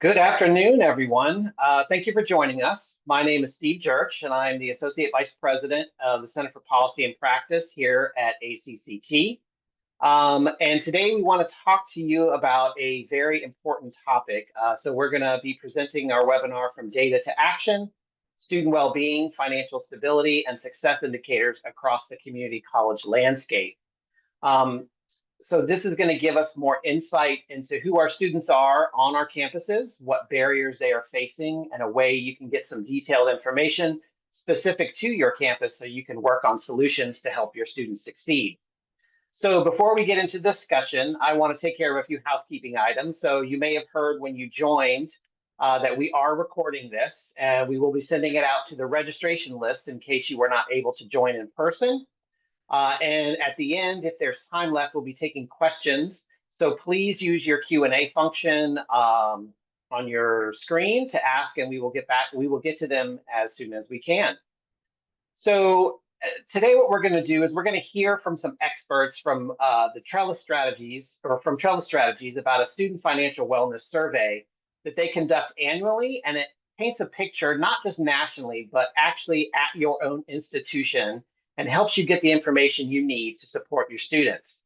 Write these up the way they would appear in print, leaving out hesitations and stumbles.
Good afternoon, everyone. Thank you for joining us. My name is Steve Church, and I'm the Associate Vice President of the Center for Policy and Practice here at ACCT. And today we want to talk to you about a very important topic. So we're going to be presenting our webinar from data to action, student well-being, financial stability, and success indicators across the community college landscape. Um, so this is going to give us more insight into who our students are on our campuses, what barriers they are facing, and a way you can get some detailed information specific to your campus so you can work on solutions to help your students succeed. So before we get into discussion, I want to take care of a few housekeeping items. So you may have heard when you joined that we are recording this, and we will be sending it out to the registration list in case you were not able to join in person. And at the end, if there's time left, we'll be taking questions. So please use your Q&A function on your screen to ask, and we will get to them as soon as we can. So today what we're going to do is we're going to hear from some experts from the Trellis Strategies, or from Trellis Strategies, about a student financial wellness survey that they conduct annually, and it paints a picture not just nationally, but actually at your own institution, and helps you get the information you need to support your students.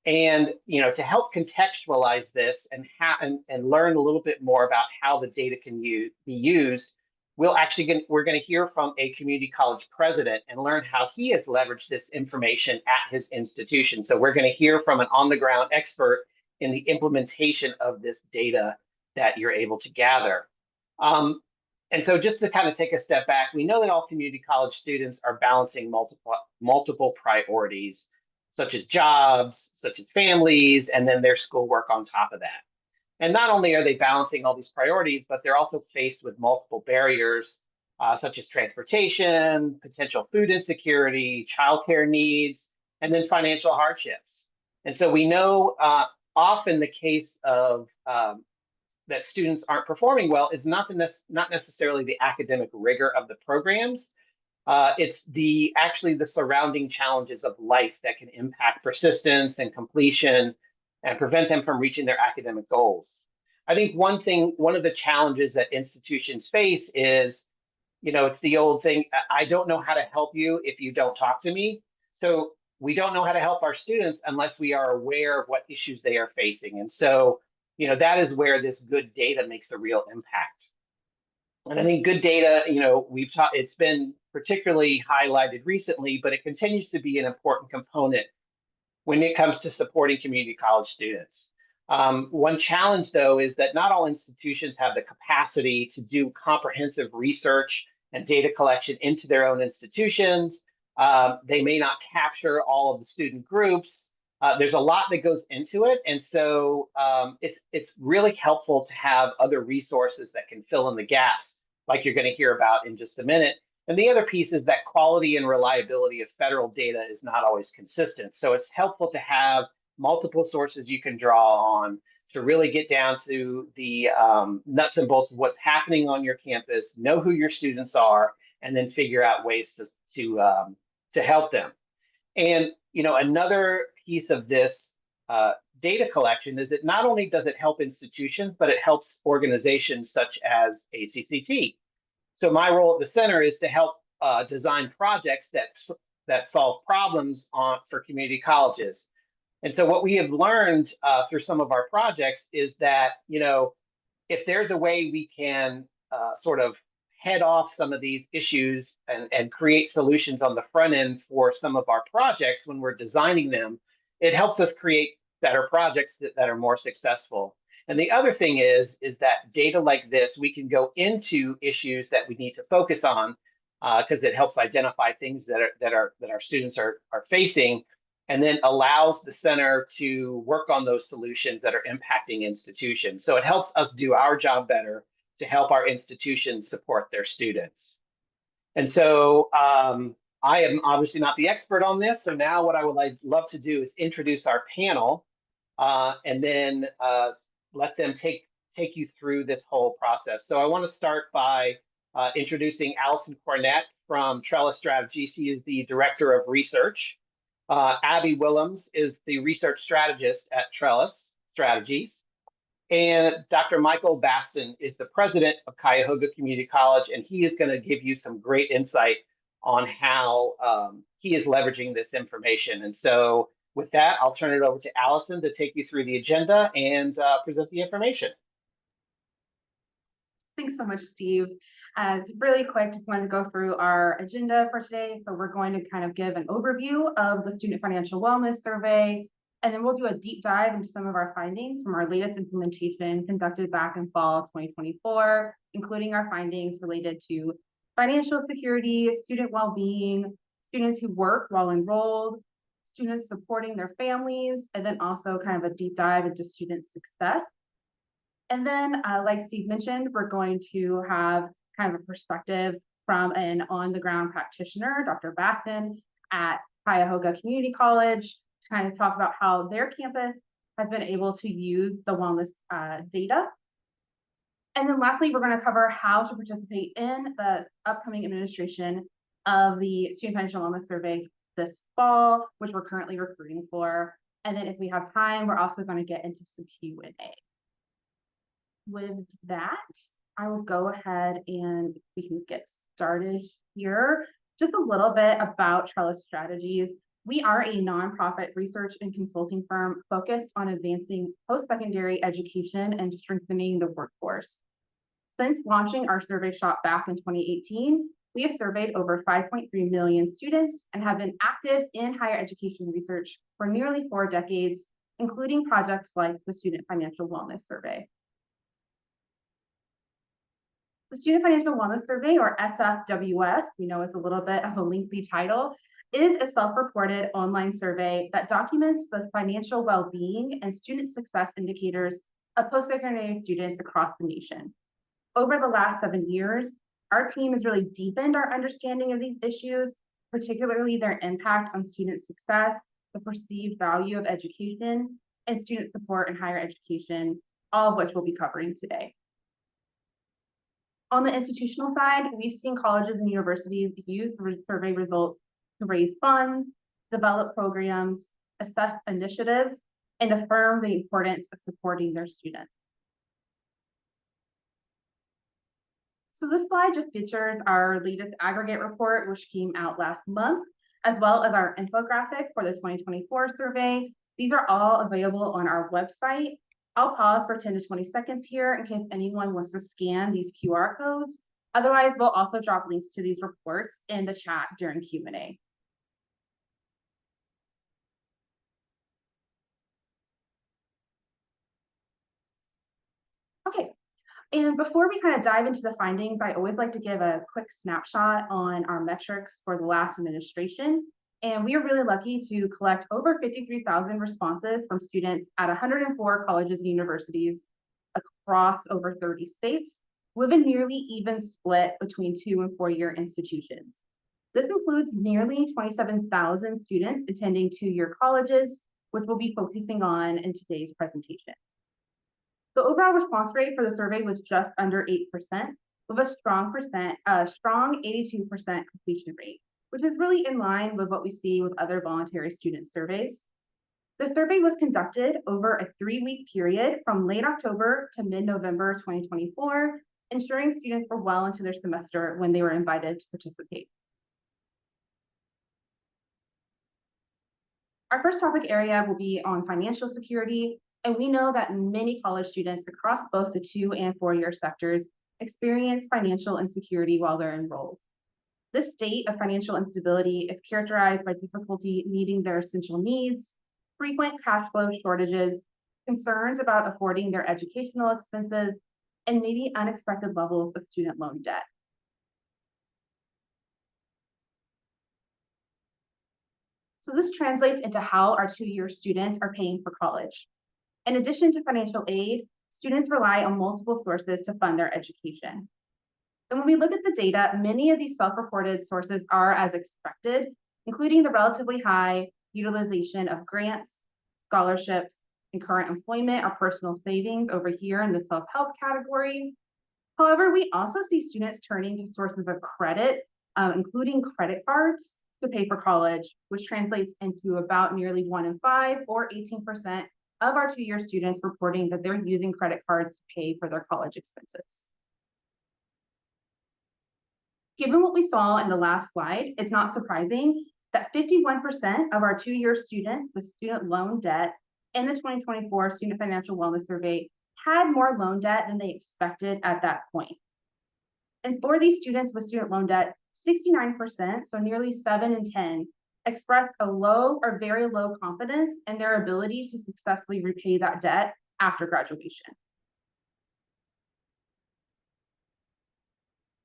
And to help contextualize this and learn a little bit more about how the data can be used, we're going to hear from a community college president and learn how he has leveraged this information at his institution. So we're going to hear from an on-the-ground expert in the implementation of this data that you're able to gather. And so just to kind of take a step back, we know that all community college students are balancing multiple priorities, such as jobs, such as families, and then their schoolwork on top of that. And not only are they balancing all these priorities, but they're also faced with multiple barriers, such as transportation, potential food insecurity, childcare needs, and then financial hardships. And so we know often the case of that students aren't performing well is not necessarily the academic rigor of the programs. It's actually the surrounding challenges of life that can impact persistence and completion and prevent them from reaching their academic goals. I think one of the challenges that institutions face is, it's the old thing, I don't know how to help you if you don't talk to me. So we don't know how to help our students unless we are aware of what issues they are facing. And so, that is where this good data makes a real impact. And I think good data, it's been particularly highlighted recently, but it continues to be an important component when it comes to supporting community college students. One challenge, though, is that not all institutions have the capacity to do comprehensive research and data collection into their own institutions. They may not capture all of the student groups. There's a lot that goes into it. And so it's really helpful to have other resources that can fill in the gaps, like you're going to hear about in just a minute. And the other piece is that quality and reliability of federal data is not always consistent. So it's helpful to have multiple sources you can draw on to really get down to the nuts and bolts of what's happening on your campus, know who your students are, and then figure out ways to help them. And another piece of this data collection is that not only does it help institutions, but it helps organizations such as ACCT. So my role at the center is to help design projects that solve problems for community colleges. And so what we have learned through some of our projects is that, if there's a way we can sort of head off some of these issues and create solutions on the front end for some of our projects when we're designing them, it helps us create better projects that are more successful. And the other thing is that data like this, we can go into issues that we need to focus on because it helps identify things that our students are facing, and then allows the center to work on those solutions that are impacting institutions. So it helps us do our job better to help our institutions support their students. And so I am obviously not the expert on this. So now what I would love to do is introduce our panel and then let them take you through this whole process. So I want to start by introducing Allison Cornett from Trellis Strategies. She is the Director of Research. Abby Willems is the Research Strategist at Trellis Strategies. And Dr. Michael Baston is the president of Cuyahoga Community College, and he is going to give you some great insight on how he is leveraging this information. And so with that, I'll turn it over to Allison to take you through the agenda and present the information. Thanks so much, Steve. Really quick, just wanted to go through our agenda for today. So we're going to kind of give an overview of the Student Financial Wellness Survey, and then we'll do a deep dive into some of our findings from our latest implementation conducted back in fall of 2024, including our findings related to financial security, student well-being, students who work while enrolled, students supporting their families, and then also kind of a deep dive into student success. And then, like Steve mentioned, we're going to have kind of a perspective from an on-the-ground practitioner, Dr. Baston at Cuyahoga Community College, to kind of talk about how their campus has been able to use the wellness data. And then lastly, we're going to cover how to participate in the upcoming administration of the Student Financial Wellness Survey this fall, which we're currently recruiting for. And then if we have time, we're also going to get into some Q&A. With that, I will go ahead and we can get started here. Just a little bit about Trellis Strategies. We are a nonprofit research and consulting firm focused on advancing post-secondary education and strengthening the workforce. Since launching our survey shop back in 2018, we have surveyed over 5.3 million students and have been active in higher education research for nearly 4 decades, including projects like the Student Financial Wellness Survey. The Student Financial Wellness Survey, or SFWS, we know it's a little bit of a lengthy title, is a self-reported online survey that documents the financial well-being and student success indicators of post-secondary students across the nation. Over the last 7 years, our team has really deepened our understanding of these issues, particularly their impact on student success, the perceived value of education, and student support in higher education, all of which we'll be covering today. On the institutional side, we've seen colleges and universities use survey results to raise funds, develop programs, assess initiatives, and affirm the importance of supporting their students. So this slide just features our latest aggregate report, which came out last month, as well as our infographic for the 2024 survey. These are all available on our website. I'll pause for 10 to 20 seconds here in case anyone wants to scan these QR codes. Otherwise, we'll also drop links to these reports in the chat during Q&A. Okay, and before we kind of dive into the findings, I always like to give a quick snapshot on our metrics for the last administration. And we are really lucky to collect over 53,000 responses from students at 104 colleges and universities across over 30 states, with a nearly even split between 2- and 4-year institutions. This includes nearly 27,000 students attending 2-year colleges, which we'll be focusing on in today's presentation. The overall response rate for the survey was just under 8%, with a strong 82% completion rate, which is really in line with what we see with other voluntary student surveys. The survey was conducted over a 3-week period from late October to mid-November 2024, ensuring students were well into their semester when they were invited to participate. Our first topic area will be on financial security, and we know that many college students across both the 2- and 4-year sectors experience financial insecurity while they're enrolled. This state of financial instability is characterized by difficulty meeting their essential needs, frequent cash flow shortages, concerns about affording their educational expenses, and maybe unexpected levels of student loan debt. So this translates into how our 2-year students are paying for college. In addition to financial aid, students rely on multiple sources to fund their education. And when we look at the data, many of these self-reported sources are as expected, including the relatively high utilization of grants, scholarships, and current employment or personal savings over here in the self-help category. However, we also see students turning to sources of credit, including credit cards, to pay for college, which translates into about nearly 1 in 5 or 18% of our two-year students reporting that they're using credit cards to pay for their college expenses. Given what we saw in the last slide, it's not surprising that 51% of our two-year students with student loan debt in the 2024 Student Financial Wellness Survey had more loan debt than they expected at that point. And for these students with student loan debt, 69%, so nearly 7 in 10, expressed a low or very low confidence in their ability to successfully repay that debt after graduation.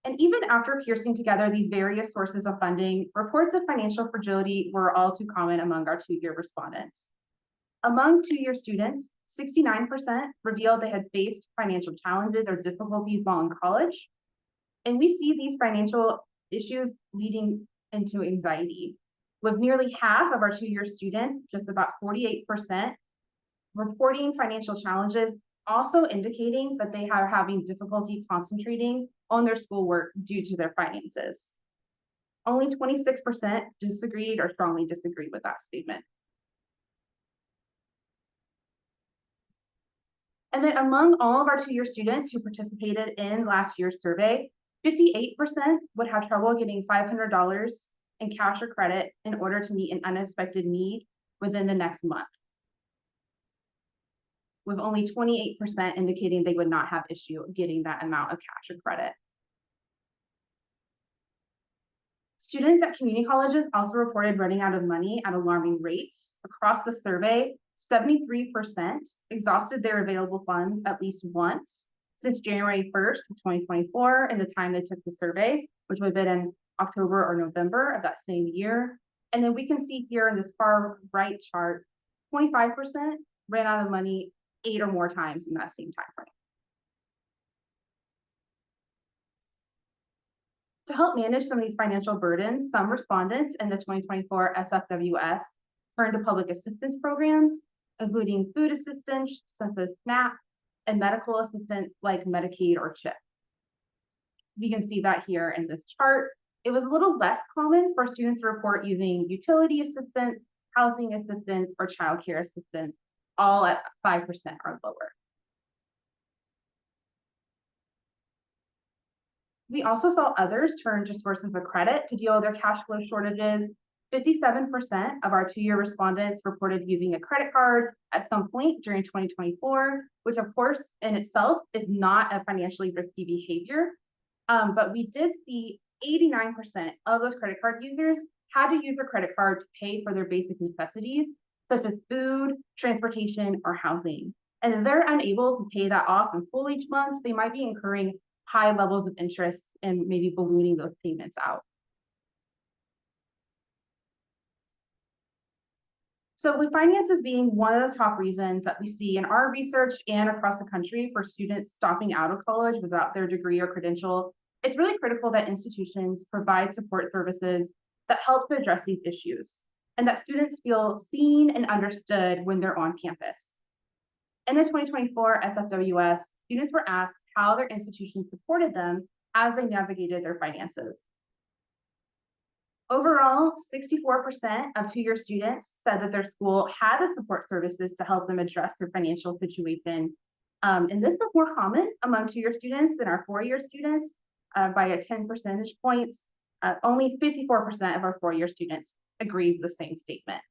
And even after piecing together these various sources of funding, reports of financial fragility were all too common among our two-year respondents. Among two-year students, 69% revealed they had faced financial challenges or difficulties while in college. And we see these financial issues leading into anxiety, with nearly half of our two-year students, just about 48%, reporting financial challenges, also indicating that they are having difficulty concentrating on their schoolwork due to their finances. Only 26% disagreed or strongly disagreed with that statement. And then among all of our two-year students who participated in last year's survey, 58% would have trouble getting $500 in cash or credit in order to meet an unexpected need within the next month, with only 28% indicating they would not have issue getting that amount of cash or credit. Students at community colleges also reported running out of money at alarming rates. Across the survey, 73% exhausted their available funds at least once since January 1st of 2024 and the time they took the survey, which would have been in October or November of that same year. And then we can see here in this far right chart, 25% ran out of money 8 or more times in that same time frame. To help manage some of these financial burdens, some respondents in the 2024 SFWS turned to public assistance programs, including food assistance, such as SNAP, and medical assistance like Medicaid or CHIP. You can see that here in this chart. It was a little less common for students to report using utility assistance, housing assistance, or childcare assistance, all at 5% or lower. We also saw others turn to sources of credit to deal with their cash flow shortages. 57% of our two-year respondents reported using a credit card at some point during 2024, which of course in itself is not a financially risky behavior. But we did see 89% of those credit card users had to use a credit card to pay for their basic necessities, such as food, transportation, or housing. And if they're unable to pay that off in full each month, they might be incurring high levels of interest and maybe ballooning those payments out. So with finances being one of the top reasons that we see in our research and across the country for students stopping out of college without their degree or credential, it's really critical that institutions provide support services that help to address these issues and that students feel seen and understood when they're on campus. In the 2024 SFWS, students were asked how their institution supported them as they navigated their finances. Overall, 64% of two-year students said that their school had the support services to help them address their financial situation. And this is more common among two-year students than our four-year students by a 10 percentage points. Only 54% of our four-year students agreed with the same statement.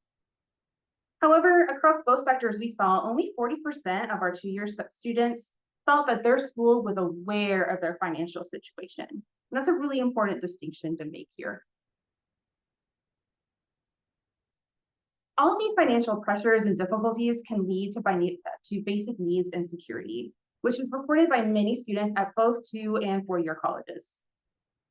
However, across both sectors, we saw only 40% of our two-year students felt that their school was aware of their financial situation. And that's a really important distinction to make here. All of these financial pressures and difficulties can lead to basic needs insecurity, which is reported by many students at both 2- and 4-year colleges.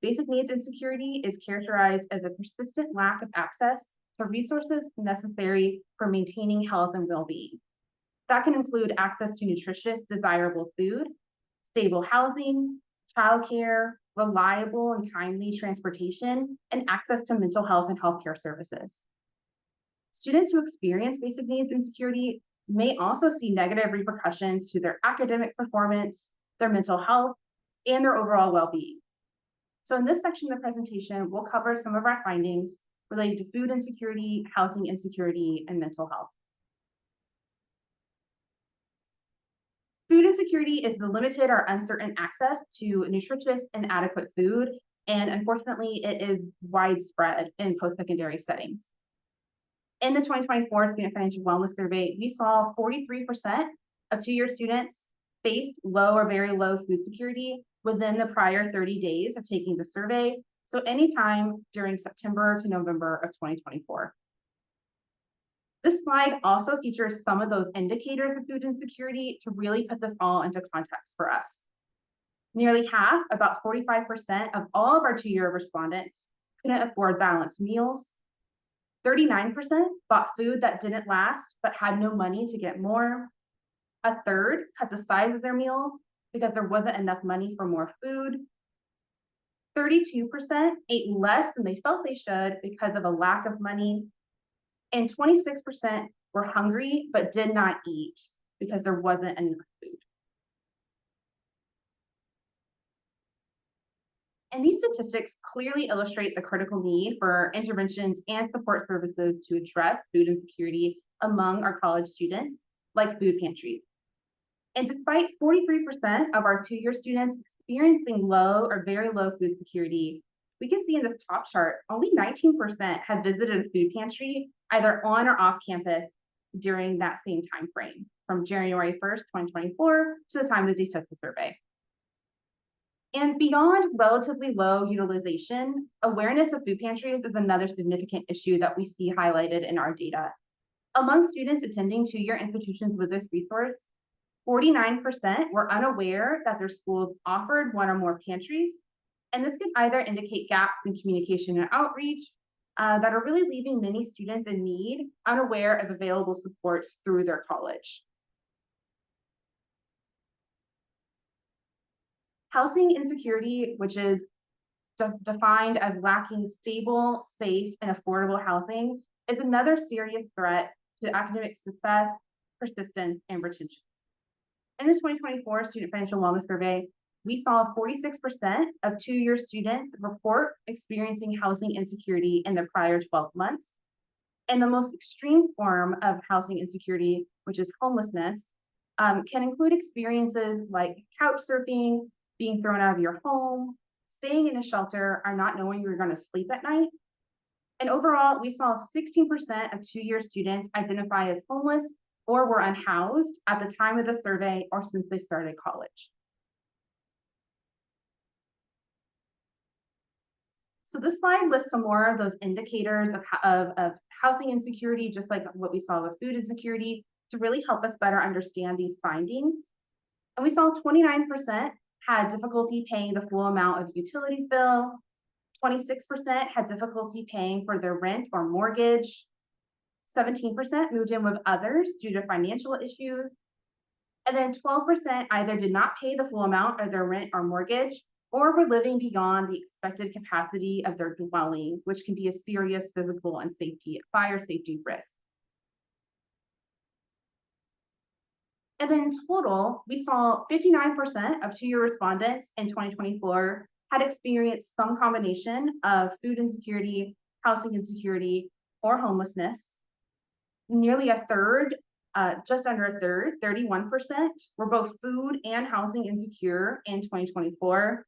Basic needs insecurity is characterized as a persistent lack of access to resources necessary for maintaining health and well-being. That can include access to nutritious, desirable food, stable housing, childcare, reliable and timely transportation, and access to mental health and healthcare services. Students who experience basic needs insecurity may also see negative repercussions to their academic performance, their mental health, and their overall well-being. So in this section of the presentation, we'll cover some of our findings related to food insecurity, housing insecurity, and mental health. Food insecurity is the limited or uncertain access to nutritious and adequate food, and unfortunately, it is widespread in post-secondary settings. In the 2024 Student Financial Wellness Survey, we saw 43% of two-year students faced low or very low food security within the prior 30 days of taking the survey, so anytime during September to November of 2024. This slide also features some of those indicators of food insecurity to really put this all into context for us. Nearly half, about 45% of all of our two-year respondents couldn't afford balanced meals. 39% bought food that didn't last but had no money to get more. A third cut the size of their meals because there wasn't enough money for more food. 32% ate less than they felt they should because of a lack of money. And 26% were hungry but did not eat because there wasn't enough food. And these statistics clearly illustrate the critical need for interventions and support services to address food insecurity among our college students, like food pantries. And despite 43% of our two-year students experiencing low or very low food security, we can see in this top chart, only 19% have visited a food pantry either on or off campus during that same time frame, from January 1st, 2024 to the time that they took the survey. And beyond relatively low utilization, awareness of food pantries is another significant issue that we see highlighted in our data. Among students attending two-year institutions with this resource, 49% were unaware that their schools offered one or more pantries, and this could either indicate gaps in communication and outreach that are really leaving many students in need unaware of available supports through their college. Housing insecurity, which is defined as lacking stable, safe, and affordable housing, is another serious threat to academic success, persistence, and retention. In the 2024 Student Financial Wellness Survey, we saw 46% of two-year students report experiencing housing insecurity in the prior 12 months. And the most extreme form of housing insecurity, which is homelessness, can include experiences like couch surfing, being thrown out of your home, staying in a shelter, or not knowing you're going to sleep at night. And overall, we saw 16% of two-year students identify as homeless or were unhoused at the time of the survey or since they started college. So this slide lists some more of those indicators of housing insecurity, just like what we saw with food insecurity, to really help us better understand these findings. And we saw 29% had difficulty paying the full amount of utilities bill, 26% had difficulty paying for their rent or mortgage, 17% moved in with others due to financial issues, and then 12% either did not pay the full amount of their rent or mortgage, or were living beyond the expected capacity of their dwelling, which can be a serious physical and fire safety risk. And then in total, we saw 59% of two-year respondents in 2024 had experienced some combination of food insecurity, housing insecurity, or homelessness. Nearly a third, just under a third, 31%, were both food and housing insecure in 2024.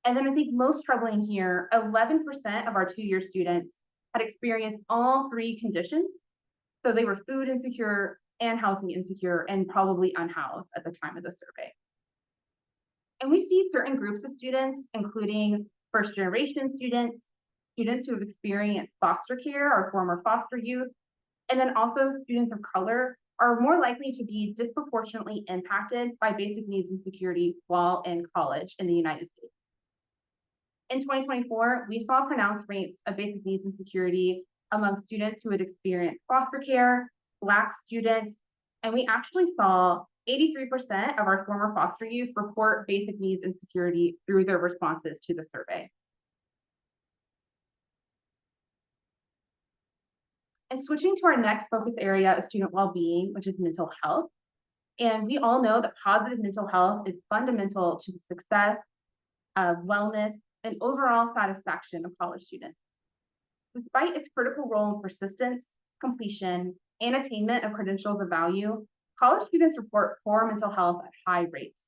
And then I think most troubling here, 11% of our two-year students had experienced all three conditions. So they were food insecure and housing insecure and probably unhoused at the time of the survey. And we see certain groups of students, including first-generation students, students who have experienced foster care or former foster youth, and then also students of color are more likely to be disproportionately impacted by basic needs insecurity while in college in the United States. In 2024, we saw pronounced rates of basic needs insecurity among students who had experienced foster care, Black students, and we actually saw 83% of our former foster youth report basic needs insecurity through their responses to the survey. And switching to our next focus area of student well-being, which is mental health. And we all know that positive mental health is fundamental to the success, wellness, and overall satisfaction of college students. Despite its critical role in persistence, completion, and attainment of credentials of value, college students report poor mental health at high rates.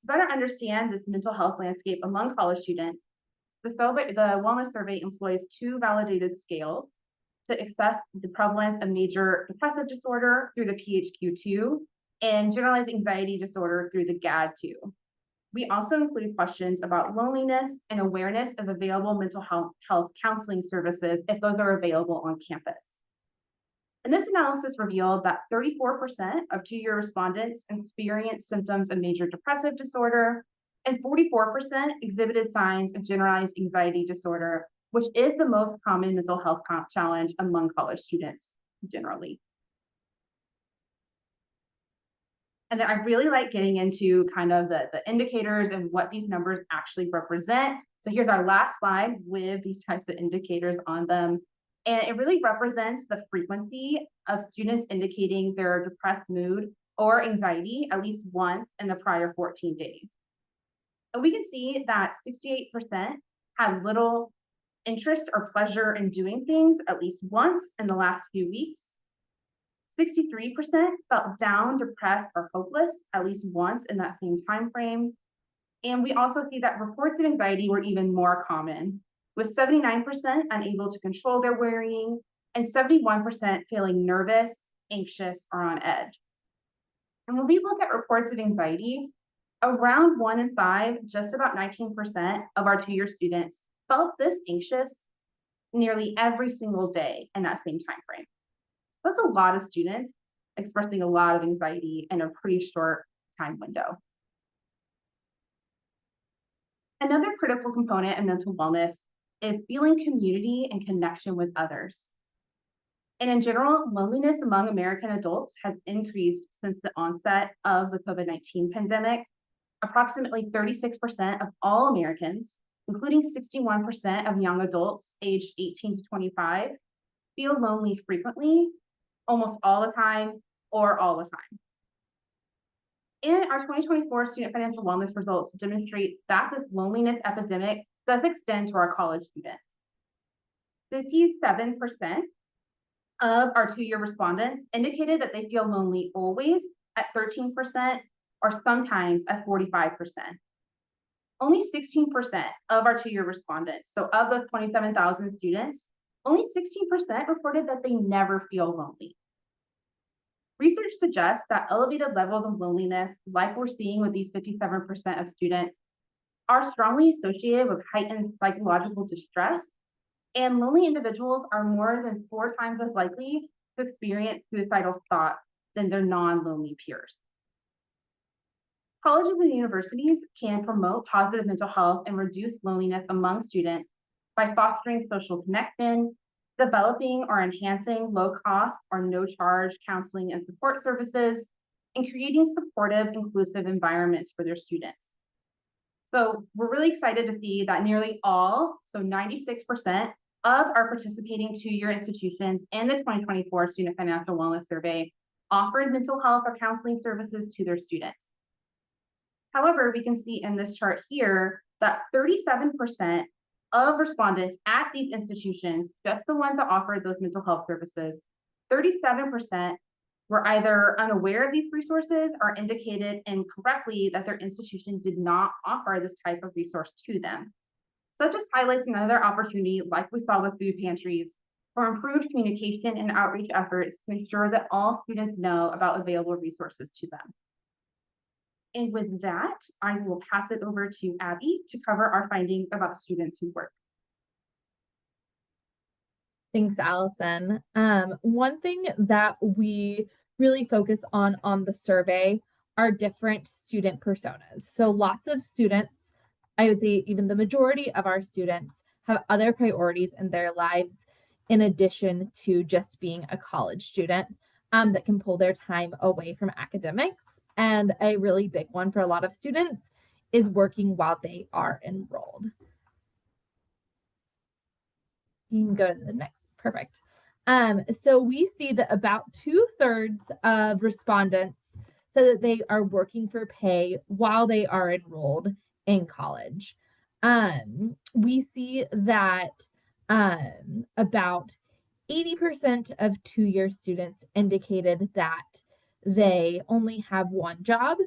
To better understand this mental health landscape among college students, the wellness survey employs two validated scales to assess the prevalence of major depressive disorder through the PHQ-2 and generalized anxiety disorder through the GAD-2. We also include questions about loneliness and awareness of available mental health counseling services if those are available on campus. And this analysis revealed that 34% of two-year respondents experienced symptoms of major depressive disorder, and 44% exhibited signs of generalized anxiety disorder, which is the most common mental health challenge among college students generally. And then I really like getting into kind of the indicators and what these numbers actually represent. So here's our last slide with these types of indicators on them. And it really represents the frequency of students indicating their depressed mood or anxiety at least once in the prior 14 days. And we can see that 68% had little interest or pleasure in doing things at least once in the last few weeks. 63% felt down, depressed, or hopeless at least once in that same time frame. And we also see that reports of anxiety were even more common, with 79% unable to control their worrying and 71% feeling nervous, anxious, or on edge. And when we look at reports of anxiety, around 1 in 5, just about 19% of our two-year students felt this anxious nearly every single day in that same time frame. That's a lot of students expressing a lot of anxiety in a pretty short time window. Another critical component in mental wellness is feeling community and connection with others. And in general, loneliness among American adults has increased since the onset of the COVID-19 pandemic. Approximately 36% of all Americans, including 61% of young adults aged 18 to 25, feel lonely frequently, almost all the time, or all the time. And our 2024 student financial wellness results demonstrates that this loneliness epidemic does extend to our college students. 57% of our two-year respondents indicated that they feel lonely always at 13%, or sometimes at 45%. Only 16% of our two-year respondents, so of those 27,000 students, only 16% reported that they never feel lonely. Research suggests that elevated levels of loneliness, like we're seeing with these 57% of students, are strongly associated with heightened psychological distress, and lonely individuals are more than 4 times as likely to experience suicidal thoughts than their non-lonely peers. Colleges and universities can promote positive mental health and reduce loneliness among students by fostering social connection, developing or enhancing low-cost or no-charge counseling and support services, and creating supportive, inclusive environments for their students. So we're really excited to see that nearly all, so 96% of our participating two-year institutions in the 2024 Student Financial Wellness Survey offered mental health or counseling services to their students. However, we can see in this chart here that 37% of respondents at these institutions, just the ones that offered those mental health services, 37% were either unaware of these resources or indicated incorrectly that their institution did not offer this type of resource to them. So that just highlights another opportunity, like we saw with food pantries, for improved communication and outreach efforts to ensure that all students know about available resources to them. And with that, I will pass it over to Abby to cover our findings about students who work. Thanks, Allison. One thing that we really focus on the survey are different student personas. So lots of students, I would say even the majority of our students, have other priorities in their lives in addition to just being a college student that can pull their time away from academics. And a really big one for a lot of students is working while they are enrolled. You can go to the next, perfect. So we see that about 2/3 of respondents said that they are working for pay while they are enrolled in college. We see that about 80% of two-year students indicated that they only have one job.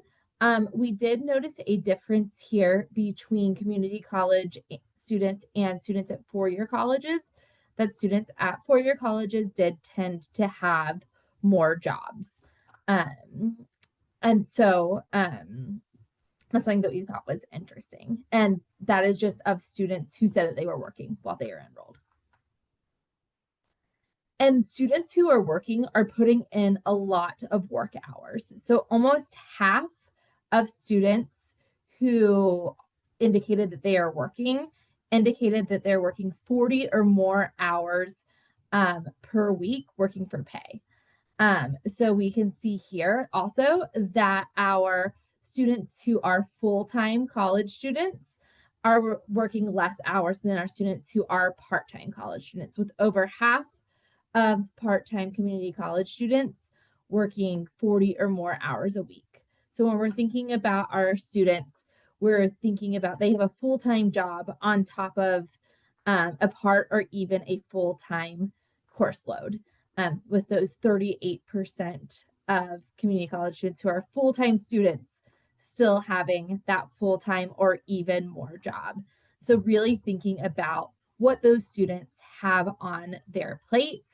We did notice a difference here between community college students and students at four-year colleges, that students at four-year colleges did tend to have more jobs. And so that's something that we thought was interesting. And that is just of students who said that they were working while they are enrolled. And students who are working are putting in a lot of work hours. So almost half of students who indicated that they are working indicated that they're working 40 or more hours per week working for pay. So we can see here also that our students who are full-time college students are working less hours than our students who are part-time college students, with over half of part-time community college students working 40 or more hours a week. So when we're thinking about our students, we're thinking about they have a full-time job on top of a part or even a full-time course load, with those 38% of community college students who are full-time students still having that full-time or even more job. So really thinking about what those students have on their plate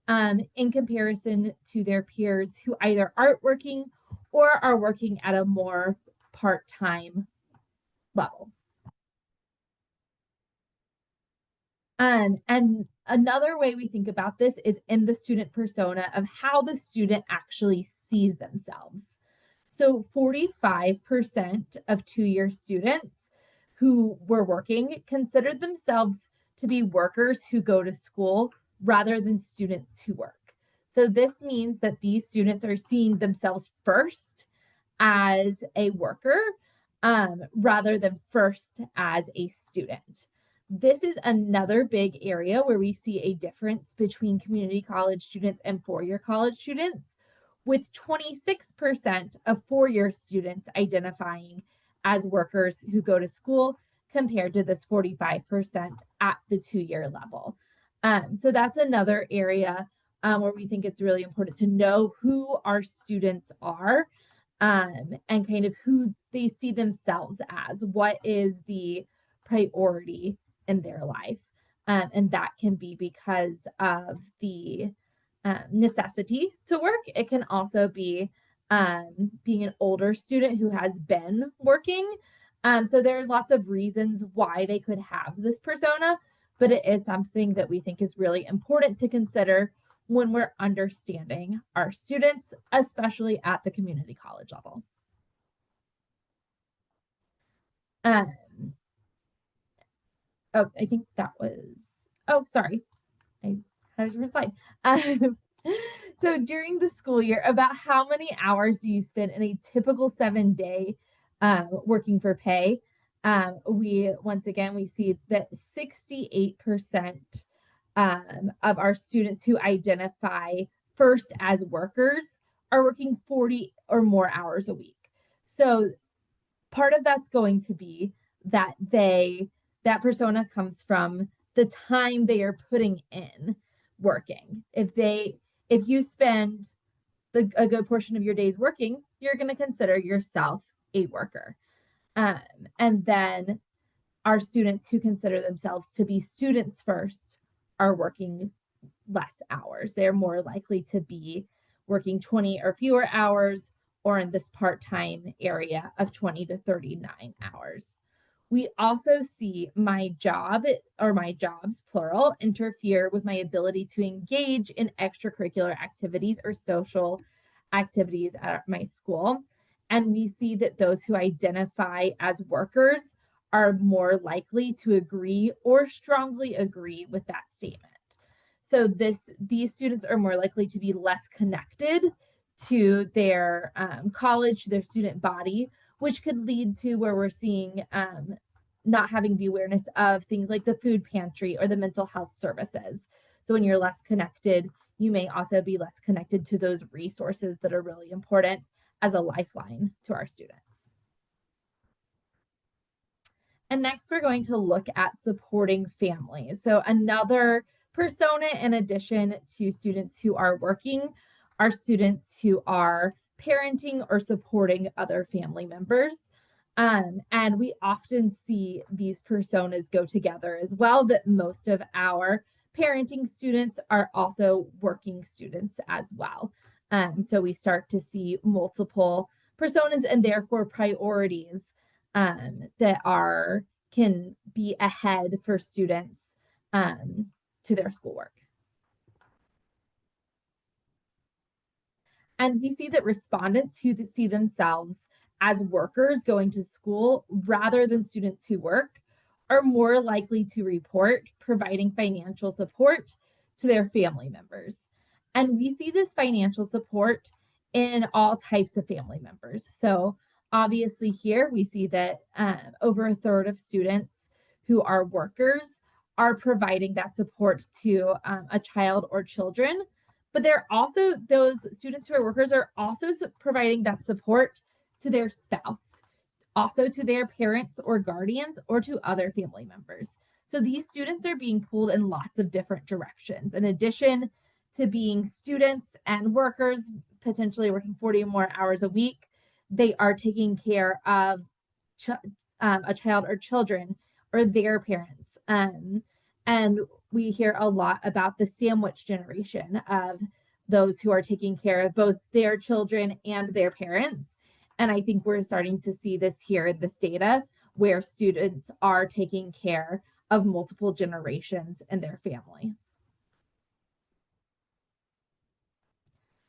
in comparison to their peers who either aren't working or are working at a more part-time level. And another way we think about this is in the student persona of how the student actually sees themselves. So 45% of two-year students who were working considered themselves to be workers who go to school rather than students who work. So this means that these students are seeing themselves first as a worker rather than first as a student. This is another big area where we see a difference between community college students and four-year college students, with 26% of four-year students identifying as workers who go to school compared to this 45% at the two-year level. So that's another area where we think it's really important to know who our students are and kind of who they see themselves as, what is the priority in their life. And that can be because of the necessity to work. It can also be being an older student who has been working. So there's lots of reasons why they could have this persona, but it is something that we think is really important to consider when we're understanding our students, especially at the community college level. Oh, I think that was, oh, sorry. I had a different slide. So during the school year, about how many hours do you spend in a typical 7-day working for pay? Once again, we see that 68% of our students who identify first as workers are working 40 or more hours a week. So part of that's going to be that that persona comes from the time they are putting in working. If you spend a good portion of your days working, you're going to consider yourself a worker. And then our students who consider themselves to be students first are working less hours. They're more likely to be working 20 or fewer hours, or in this part-time area of 20 to 39 hours. We also see my job, or my jobs, plural, interfere with my ability to engage in extracurricular activities or social activities at my school. And we see that those who identify as workers are more likely to agree or strongly agree with that statement. So these students are more likely to be less connected to their college, to their student body, which could lead to where we're seeing not having the awareness of things like the food pantry or the mental health services. So when you're less connected, you may also be less connected to those resources that are really important as a lifeline to our students. And next, we're going to look at supporting families. So another persona in addition to students who are working are students who are parenting or supporting other family members. And we often see these personas go together as well, that most of our parenting students are also working students as well. So we start to see multiple personas and therefore priorities that can be ahead for students to their schoolwork. And we see that respondents who see themselves as workers going to school rather than students who work are more likely to report providing financial support to their family members. And we see this financial support in all types of family members. So obviously here we see that over a third of students who are workers are providing that support to a child or children. But they're also, those students who are workers are also providing that support to their spouse, also to their parents or guardians, or to other family members. So these students are being pulled in lots of different directions. In addition to being students and workers, potentially working 40 or more hours a week, they are taking care of a child or children or their parents. And we hear a lot about the sandwich generation of those who are taking care of both their children and their parents. And I think we're starting to see this here in this data, where students are taking care of multiple generations in their family.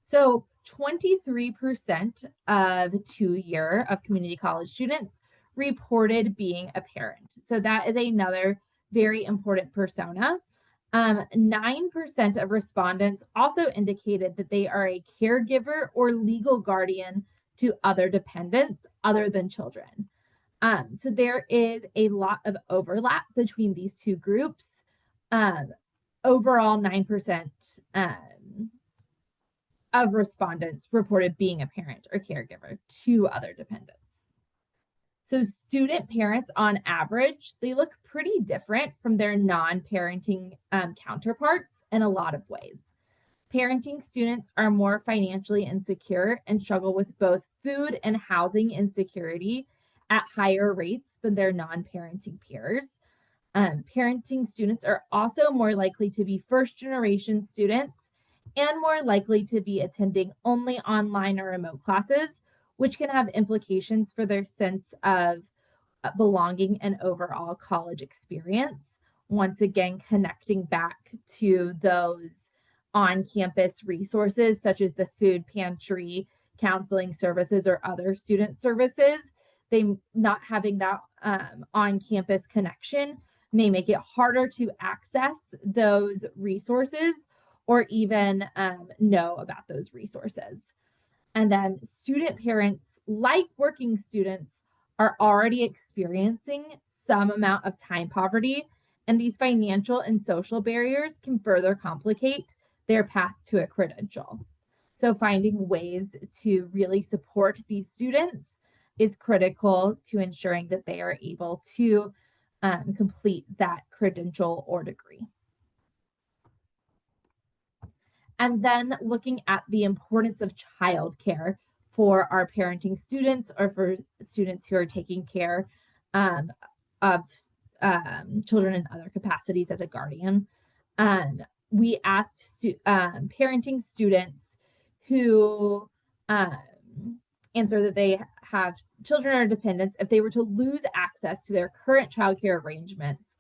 So 23% of 2-year of community college students reported being a parent. So that is another very important persona. 9% of respondents also indicated that they are a caregiver or legal guardian to other dependents other than children. So there is a lot of overlap between these two groups. Overall, 9% of respondents reported being a parent or caregiver to other dependents. So student parents, on average, they look pretty different from their non-parenting counterparts in a lot of ways. Parenting students are more financially insecure and struggle with both food and housing insecurity at higher rates than their non-parenting peers. Parenting students are also more likely to be first-generation students and more likely to be attending only online or remote classes, which can have implications for their sense of belonging and overall college experience. Once again, connecting back to those on-campus resources, such as the food pantry, counseling services, or other student services, they not having that on-campus connection may make it harder to access those resources or even know about those resources. And then student parents, like working students, are already experiencing some amount of time poverty, and these financial and social barriers can further complicate their path to a credential. So finding ways to really support these students is critical to ensuring that they are able to complete that credential or degree. And then looking at the importance of childcare for our parenting students or for students who are taking care of children in other capacities as a guardian. We asked parenting students who answer that they have children or dependents, if they were to lose access to their current childcare arrangements,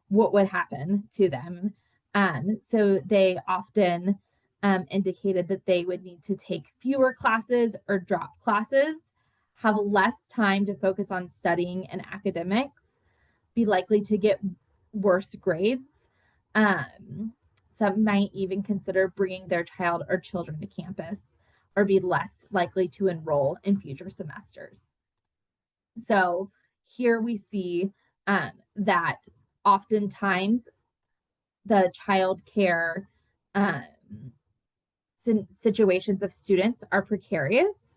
what would happen to them? So they often indicated that they would need to take fewer classes or drop classes, have less time to focus on studying and academics, be likely to get worse grades. Some might even consider bringing their child or children to campus or be less likely to enroll in future semesters. So here we see that oftentimes the child care situations of students are precarious,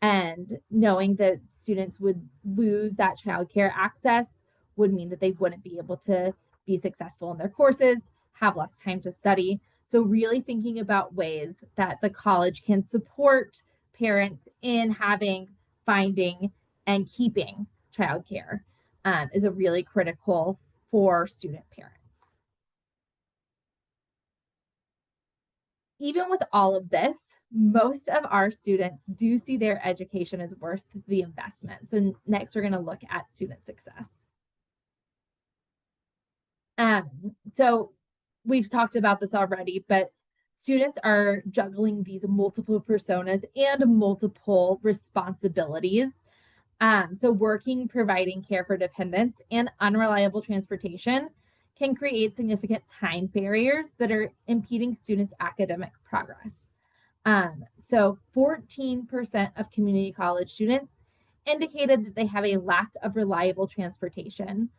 and knowing that students would lose that childcare access would mean that they wouldn't be able to be successful in their courses, have less time to study. So really thinking about ways that the college can support parents in having, finding, and keeping childcare is a really critical for student parents. Even with all of this, most of our students do see their education as worth the investment. So next, we're going to look at student success. So we've talked about this already, but students are juggling these multiple personas and multiple responsibilities. So working, providing care for dependents, and unreliable transportation can create significant time barriers that are impeding students' academic progress. So 14% of community college students indicated that they have a lack of reliable transportation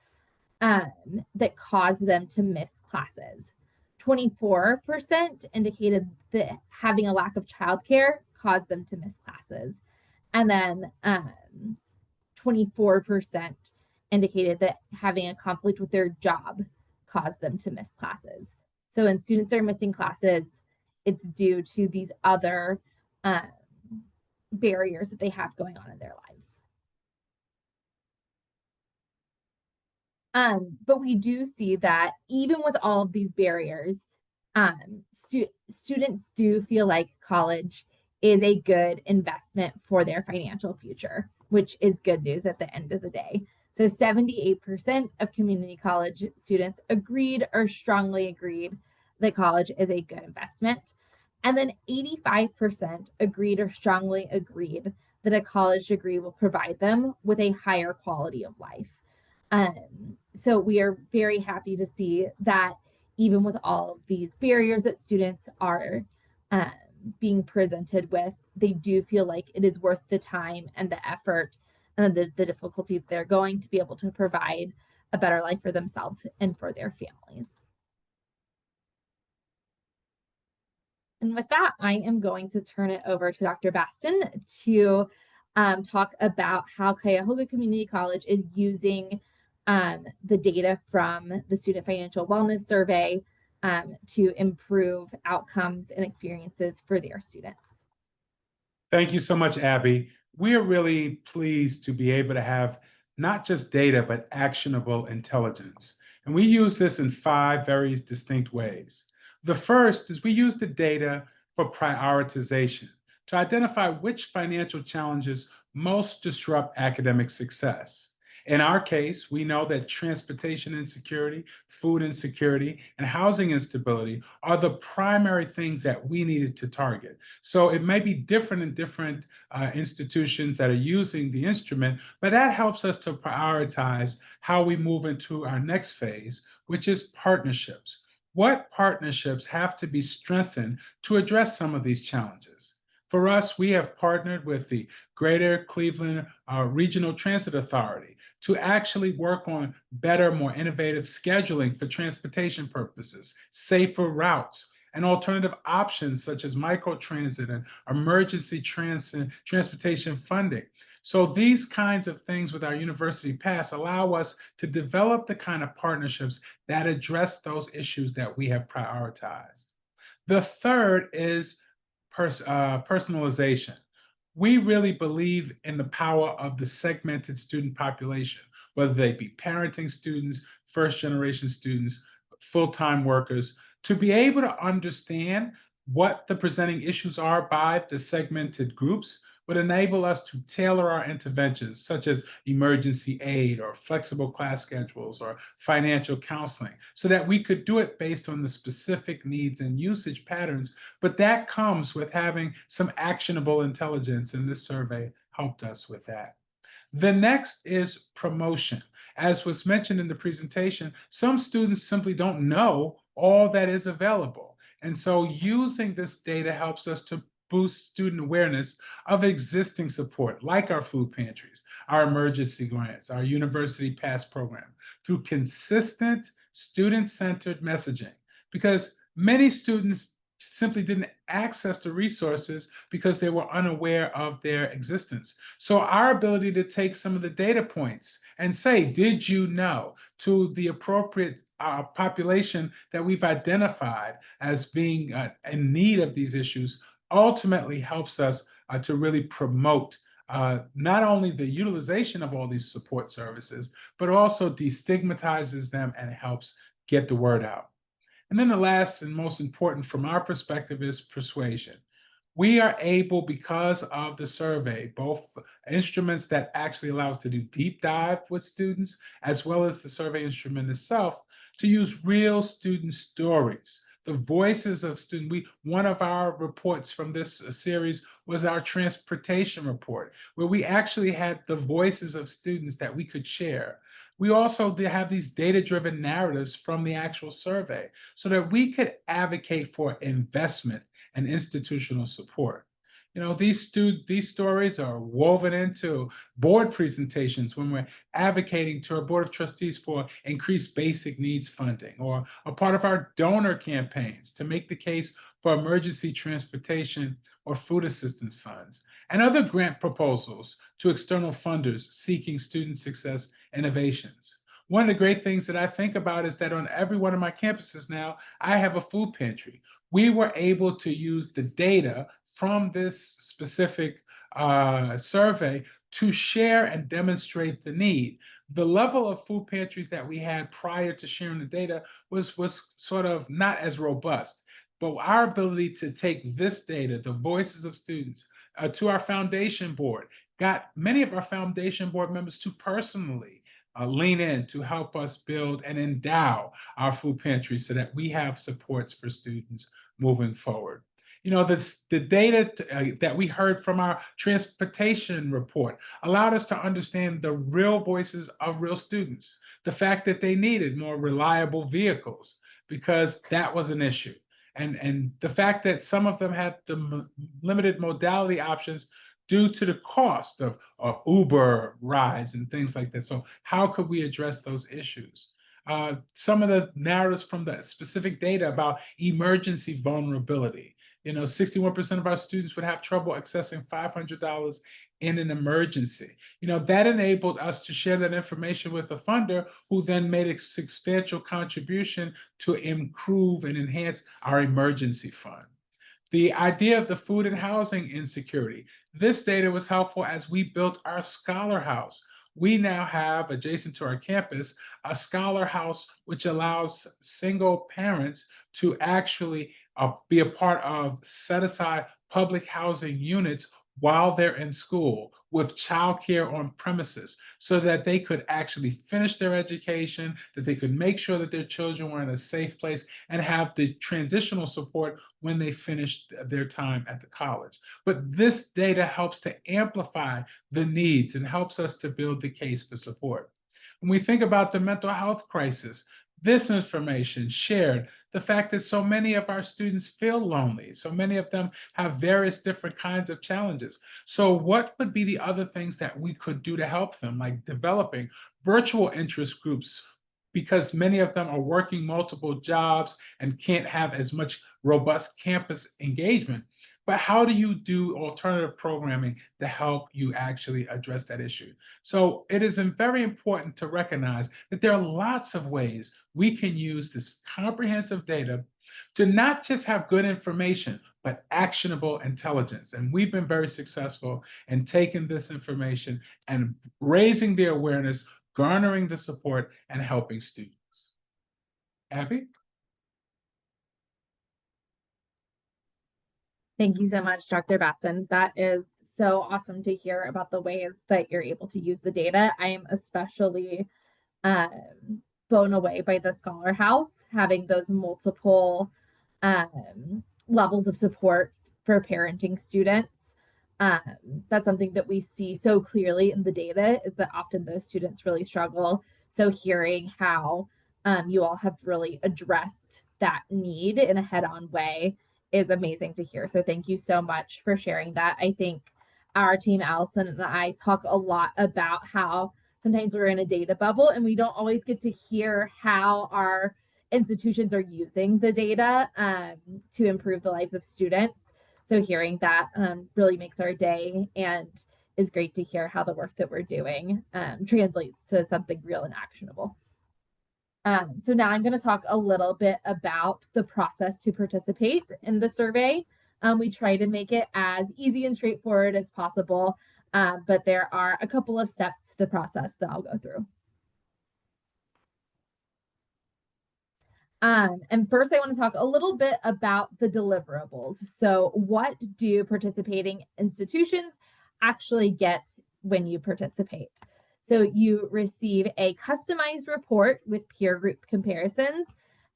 that caused them to miss classes. 24% indicated that having a lack of childcare caused them to miss classes. And then 24% indicated that having a conflict with their job caused them to miss classes. So when students are missing classes, it's due to these other barriers that they have going on in their lives. But we do see that even with all of these barriers, students do feel like college is a good investment for their financial future, which is good news at the end of the day. So 78% of community college students agreed or strongly agreed that college is a good investment. And then 85% agreed or strongly agreed that a college degree will provide them with a higher quality of life. So we are very happy to see that even with all of these barriers that students are being presented with, they do feel like it is worth the time and the effort and the difficulty that they're going to be able to provide a better life for themselves and for their families. And with that, I am going to turn it over to Dr. Baston to talk about how Cuyahoga Community College is using the data from the Student Financial Wellness Survey to improve outcomes and experiences for their students. Thank you so much, Abby. We are really pleased to be able to have not just data, but actionable intelligence. And we use this in 5 very distinct ways. The first is we use the data for prioritization to identify which financial challenges most disrupt academic success. In our case, we know that transportation insecurity, food insecurity, and housing instability are the primary things that we needed to target. So it may be different in different institutions that are using the instrument, but that helps us to prioritize how we move into our next phase, which is partnerships. What partnerships have to be strengthened to address some of these challenges? For us, we have partnered with the Greater Cleveland Regional Transit Authority to actually work on better, more innovative scheduling for transportation purposes, safer routes, and alternative options such as microtransit and emergency transportation funding. So these kinds of things with our University Pass allow us to develop the kind of partnerships that address those issues that we have prioritized. The third is personalization. We really believe in the power of the segmented student population, whether they be parenting students, first-generation students, full-time workers, to be able to understand what the presenting issues are by the segmented groups would enable us to tailor our interventions, such as emergency aid or flexible class schedules or financial counseling, so that we could do it based on the specific needs and usage patterns. But that comes with having some actionable intelligence, and this survey helped us with that. The next is promotion. As was mentioned in the presentation, some students simply don't know all that is available. And so using this data helps us to boost student awareness of existing support, like our food pantries, our emergency grants, our University Pass program, through consistent student-centered messaging. Because many students simply didn't access the resources because they were unaware of their existence. So our ability to take some of the data points and say, did you know, to the appropriate our population that we've identified as being in need of these issues ultimately helps us to really promote not only the utilization of all these support services, but also destigmatizes them and helps get the word out. And then the last and most important from our perspective is persuasion. We are able, because of the survey, both instruments that actually allow us to do deep dive with students, as well as the survey instrument itself, to use real student stories, the voices of students. One of our reports from this series was our transportation report, where we actually had the voices of students that we could share. We also have these data-driven narratives from the actual survey so that we could advocate for investment and institutional support. You know, these stories are woven into board presentations when we're advocating to our board of trustees for increased basic needs funding, or a part of our donor campaigns to make the case for emergency transportation or food assistance funds, and other grant proposals to external funders seeking student success innovations. One of the great things that I think about is that on every one of my campuses now, I have a food pantry. We were able to use the data from this specific survey to share and demonstrate the need. The level of food pantries that we had prior to sharing the data was sort of not as robust. But our ability to take this data, the voices of students, to our foundation board, got many of our foundation board members to personally lean in to help us build and endow our food pantry so that we have supports for students moving forward. You know, the data that we heard from our transportation report allowed us to understand the real voices of real students, the fact that they needed more reliable vehicles because that was an issue. And the fact that some of them had the limited modality options due to the cost of Uber rides and things like that. So how could we address those issues? Some of the narratives from the specific data about emergency vulnerability. You know, 61% of our students would have trouble accessing $500 in an emergency. You know, that enabled us to share that information with a funder who then made a substantial contribution to improve and enhance our emergency fund. The idea of the food and housing insecurity. This data was helpful as we built our Scholar House. We now have, adjacent to our campus, a Scholar House which allows single parents to actually be a part of set-aside public housing units while they're in school with childcare on premises so that they could actually finish their education, that they could make sure that their children were in a safe place and have the transitional support when they finished their time at the college. But this data helps to amplify the needs and helps us to build the case for support. When we think about the mental health crisis, this information shared the fact that so many of our students feel lonely. So many of them have various different kinds of challenges. So what would be the other things that we could do to help them, like developing virtual interest groups, because many of them are working multiple jobs and can't have as much robust campus engagement. But how do you do alternative programming to help you actually address that issue? So it is very important to recognize that there are lots of ways we can use this comprehensive data to not just have good information, but actionable intelligence. And we've been very successful in taking this information and raising the awareness, garnering the support, and helping students. Abby? Thank you so much, Dr. Basson. That is so awesome to hear about the ways that you're able to use the data. I am especially blown away by the Scholar House, having those multiple levels of support for parenting students. That's something that we see so clearly in the data, is that often those students really struggle. So hearing how you all have really addressed that need in a head-on way is amazing to hear. So thank you so much for sharing that. I think our team, Allison and I, talk a lot about how sometimes we're in a data bubble and we don't always get to hear how our institutions are using the data to improve the lives of students. So hearing that really makes our day, and is great to hear how the work that we're doing translates to something real and actionable. So now I'm going to talk a little bit about the process to participate in the survey. We try to make it as easy and straightforward as possible, but there are a couple of steps to the process that I'll go through. And first, I want to talk a little bit about the deliverables. So what do participating institutions actually get when you participate? So you receive a customized report with peer group comparisons.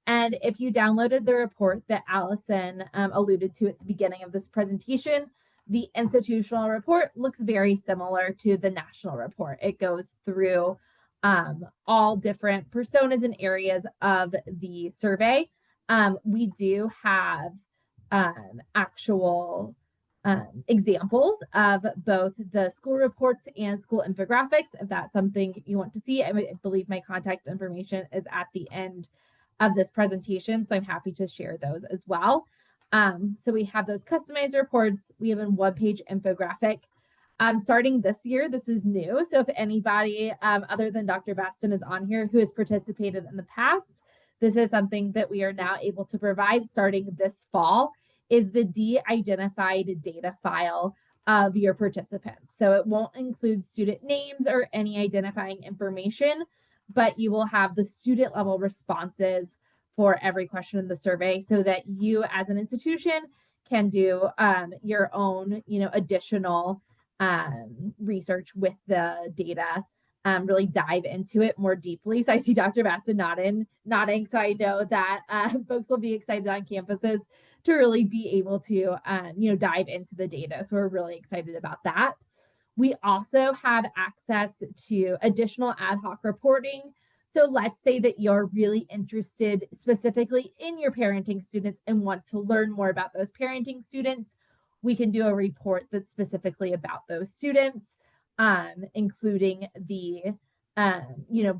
And if you downloaded the report that Allison alluded to at the beginning of this presentation, the institutional report looks very similar to the national report. It goes through all different personas and areas of the survey. We do have actual examples of both the school reports and school infographics. If that's something you want to see, I believe my contact information is at the end of this presentation, so I'm happy to share those as well. So we have those customized reports. We have a one-page infographic. Starting this year, this is new. So if anybody other than Dr. Baston is on here who has participated in the past, this is something that we are now able to provide starting this fall, is the de-identified data file of your participants. So it won't include student names or any identifying information, but you will have the student level responses for every question in the survey so that you as an institution can do your own, additional research with the data, really dive into it more deeply. So I see Dr. Baston nodding. So I know that folks will be excited on campuses to really be able to, dive into the data. So we're really excited about that. We also have access to additional ad hoc reporting. So let's say that you're really interested specifically in your parenting students and want to learn more about those parenting students. We can do a report that's specifically about those students, including the,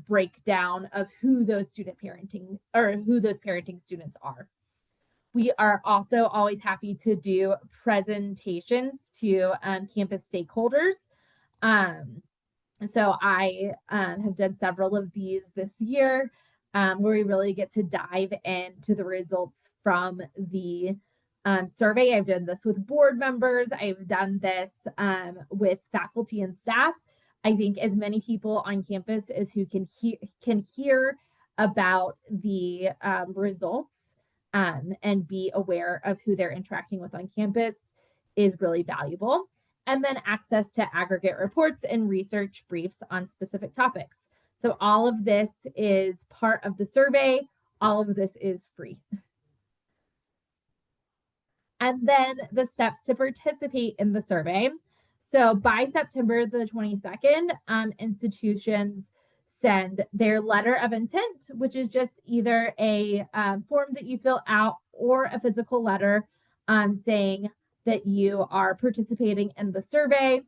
breakdown of who those parenting students are. We are also always happy to do presentations to campus stakeholders. So I have done several of these this year where we really get to dive into the results from the survey. I've done this with board members. I've done this with faculty and staff. I think as many people on campus as who can hear about the results and be aware of who they're interacting with on campus is really valuable. And then access to aggregate reports and research briefs on specific topics. So all of this is part of the survey. All of this is free. And then the steps to participate in the survey. So by September the 22nd, institutions send their letter of intent, which is just either a form that you fill out or a physical letter saying that you are participating in the survey.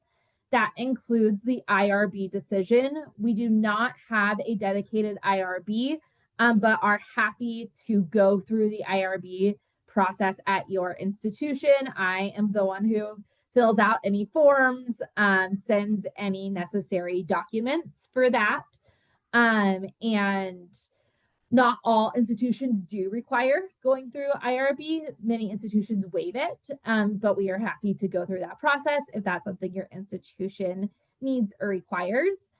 That includes the IRB decision. We do not have a dedicated IRB, but are happy to go through the IRB process at your institution. I am the one who fills out any forms, sends any necessary documents for that. And not all institutions do require going through IRB. Many institutions waive it, but we are happy to go through that process if that's something your institution needs or requires.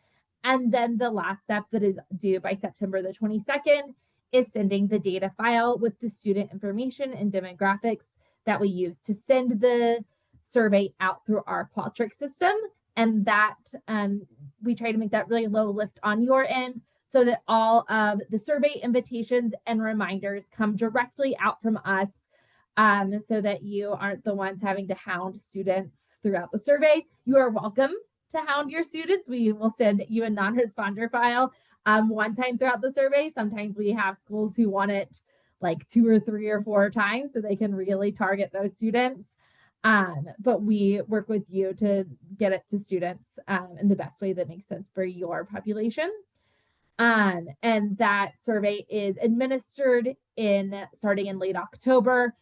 And then the last step that is due by September the 22nd is sending the data file with the student information and demographics that we use to send the survey out through our Qualtrics system. And that we try to make that really low lift on your end so that all of the survey invitations and reminders come directly out from us so that you aren't the ones having to hound students throughout the survey. You are welcome to hound your students. We will send you a non-responder file one time throughout the survey. Sometimes we have schools who want it like 2 or 3 or 4 times so they can really target those students. But we work with you to get it to students in the best way that makes sense for your population. And that survey is administered starting in late October.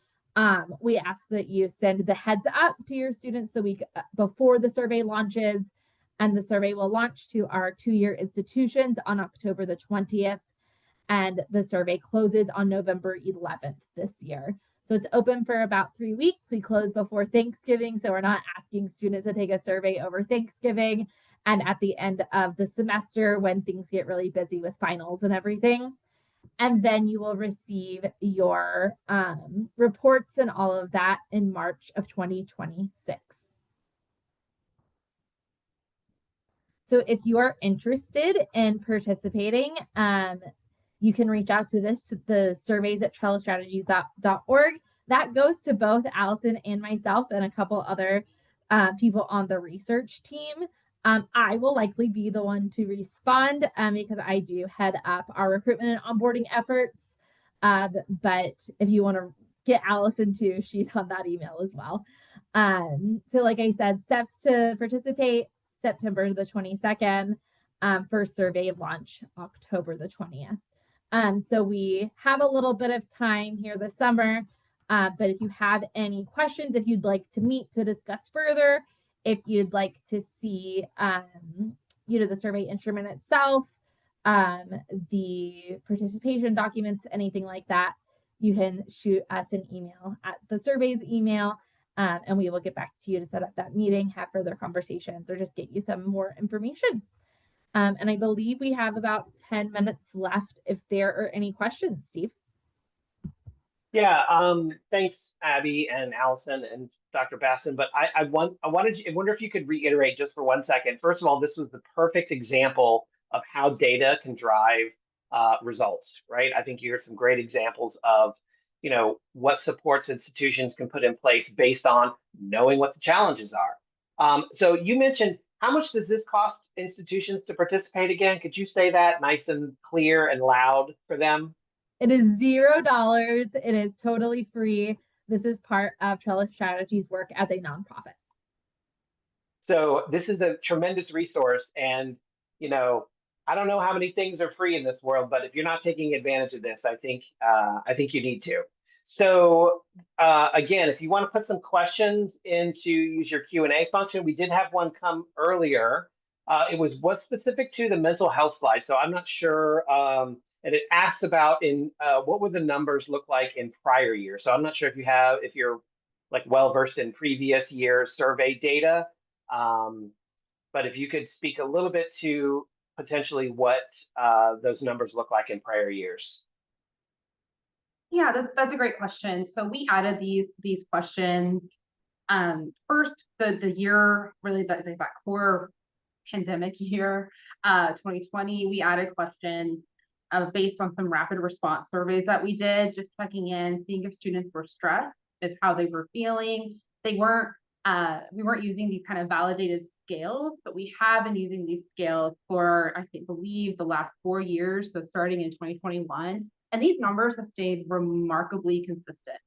We ask that you send the heads up to your students the week before the survey launches, and the survey will launch to our 2-year institutions on October the 20th. and the survey closes on November 11th this year. So it's open for about 3 weeks. We close before Thanksgiving, so we're not asking students to take a survey over Thanksgiving and at the end of the semester when things get really busy with finals and everything. And then you will receive your reports and all of that in March of 2026. So if you are interested in participating, you can reach out to the surveys at trellisstrategies.org. That goes to both Allison and myself and a couple other people on the research team. I will likely be the one to respond because I do head up our recruitment and onboarding efforts. But if you want to get Allison too, she's on that email as well. So like I said, steps to participate, September the 22nd, for survey launch October the 20th. So we have a little bit of time here this summer, but if you have any questions, if you'd like to meet to discuss further, if you'd like to see, the survey instrument itself, the participation documents, anything like that, you can shoot us an email at the survey's email, and we will get back to you to set up that meeting, have further conversations, or just get you some more information. And I believe we have about 10 minutes left if there are any questions, Steve. Yeah, thanks, Abby and Allison and Dr. Basson. But I wonder if you could reiterate just for 1 second. First of all, this was the perfect example of how data can drive results, right? I think you heard some great examples of, what supports institutions can put in place based on knowing what the challenges are. So you mentioned, how much does this cost institutions to participate again? Could you say that nice and clear and loud for them? It is $0. It is totally free. This is part of Trellis Strategies' work as a nonprofit. So this is a tremendous resource. And, I don't know how many things are free in this world, but if you're not taking advantage of this, I think you need to. So again, if you want to put some questions use your Q&A function, we did have one come earlier. It was specific to the mental health slide. So I'm not sure. And it asks about what would the numbers look like in prior years. So I'm not sure if you're like well versed in previous years survey data. But if you could speak a little bit to potentially what those numbers look like in prior years. Yeah, that's a great question. So we added these questions. First, the year, really that core pandemic year, 2020, we added questions based on some rapid response surveys that we did, just checking in, seeing if students were stressed, if how they were feeling. We weren't using these kind of validated scales, but we have been using these scales for, I believe, the last 4 years, so starting in 2021. And these numbers have stayed remarkably consistent.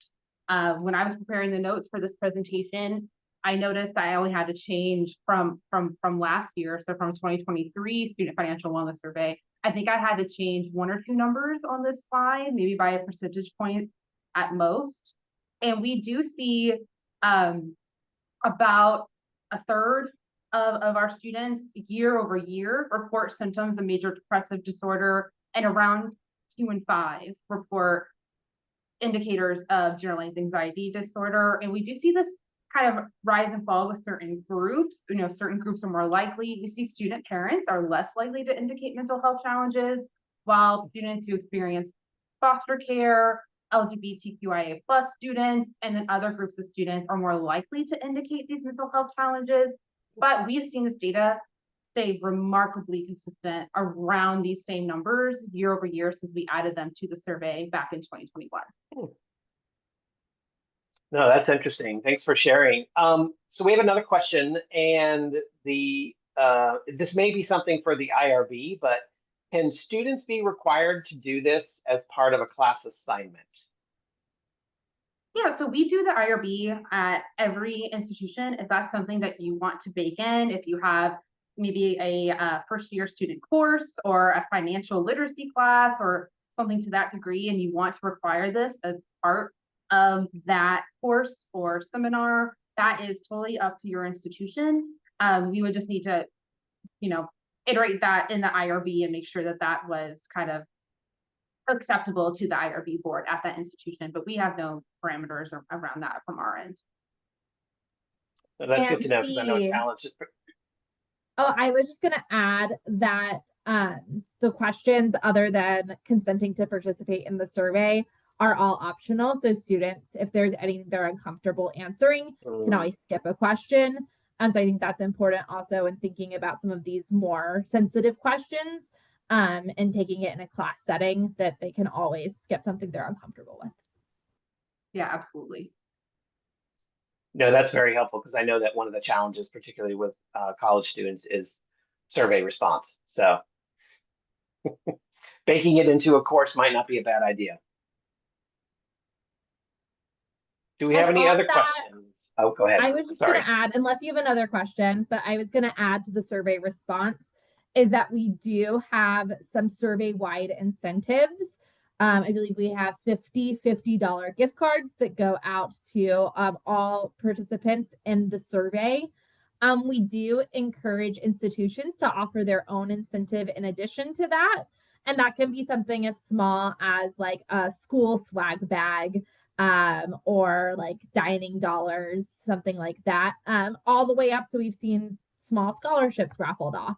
When I was preparing the notes for this presentation, I noticed I only had to change from last year, so from 2023 Student Financial Wellness Survey. I think I had to change 1 or 2 numbers on this slide, maybe by a percentage point at most. And we do see about a third of our students year over year report symptoms of major depressive disorder, and around 2 in 5 report indicators of generalized anxiety disorder. And we do see this kind of rise and fall with certain groups. Certain groups are more likely. We see student parents are less likely to indicate mental health challenges, while students who experience foster care, LGBTQIA+ students, and then other groups of students are more likely to indicate these mental health challenges. But we've seen this data stay remarkably consistent around these same numbers year over year since we added them to the survey back in 2021. No, that's interesting. Thanks for sharing. So we have another question, and this may be something for the IRB, but can students be required to do this as part of a class assignment? Yeah, so we do the IRB at every institution. If that's something that you want to bake in, if you have maybe a first-year student course or a financial literacy class or something to that degree, and you want to require this as part of that course or seminar, that is totally up to your institution. We would just need to, iterate that in the IRB and make sure that that was kind of acceptable to the IRB board at that institution, but we have no parameters around that from our end. So that's good And to know, because I know a challenge is. Oh, I was just going to add that the questions, other than consenting to participate in the survey, are all optional. So students, if there's anything they're uncomfortable answering, can always skip a question. And so I think that's important also in thinking about some of these more sensitive questions and taking it in a class setting, that they can always skip something they're uncomfortable with. Yeah, absolutely. No, that's very helpful, because I know that one of the challenges, particularly with college students, is survey response. So baking it into a course might not be a bad idea. Do we have And any on other that, questions? Oh, go ahead. I was just Sorry. going to add, unless you have another question, but I was going to add to the survey response is that we do have some survey-wide incentives. I believe we have $50 gift cards that go out to all participants in the survey. We do encourage institutions to offer their own incentive in addition to that. And that can be something as small as like a school swag bag, or like dining dollars, something like that, all the way up to we've seen small scholarships raffled off.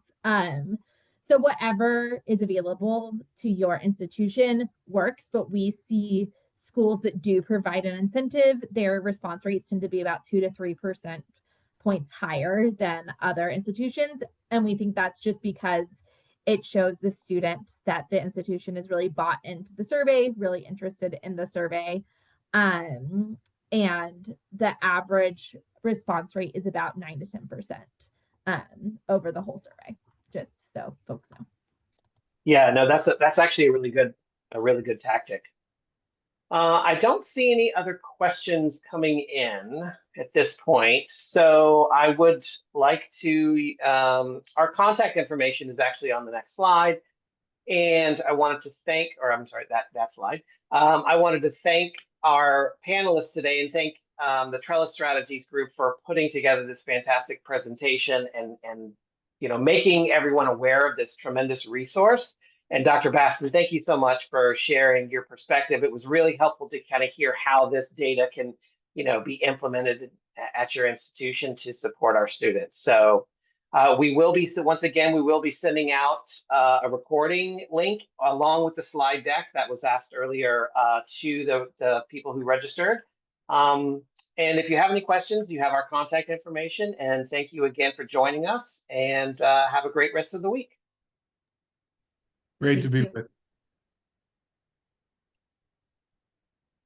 So whatever is available to your institution works, but we see schools that do provide an incentive, their response rates tend to be about 2 to 3% points higher than other institutions. And we think that's just because it shows the student that the institution is really bought into the survey, really interested in the survey. And the average response rate is about 9 to 10% over the whole survey, just so folks know. Yeah, no, that's actually a really good tactic. I don't see any other questions coming in at this point, so I would like to. Our contact information is actually on the next slide, and I wanted to thank, or I'm sorry, that slide. I wanted to thank our panelists today, and thank the Trellis Strategies group for putting together this fantastic presentation and making everyone aware of this tremendous resource. And Dr. Baston, thank you so much for sharing your perspective. It was really helpful to kind of hear how this data can be implemented at your institution to support our students. So we will be sending out a recording link along with the slide deck that was asked earlier to the people who registered. And if you have any questions, you have our contact information. And thank you again for joining us, and have a great rest of the week. Great to be with.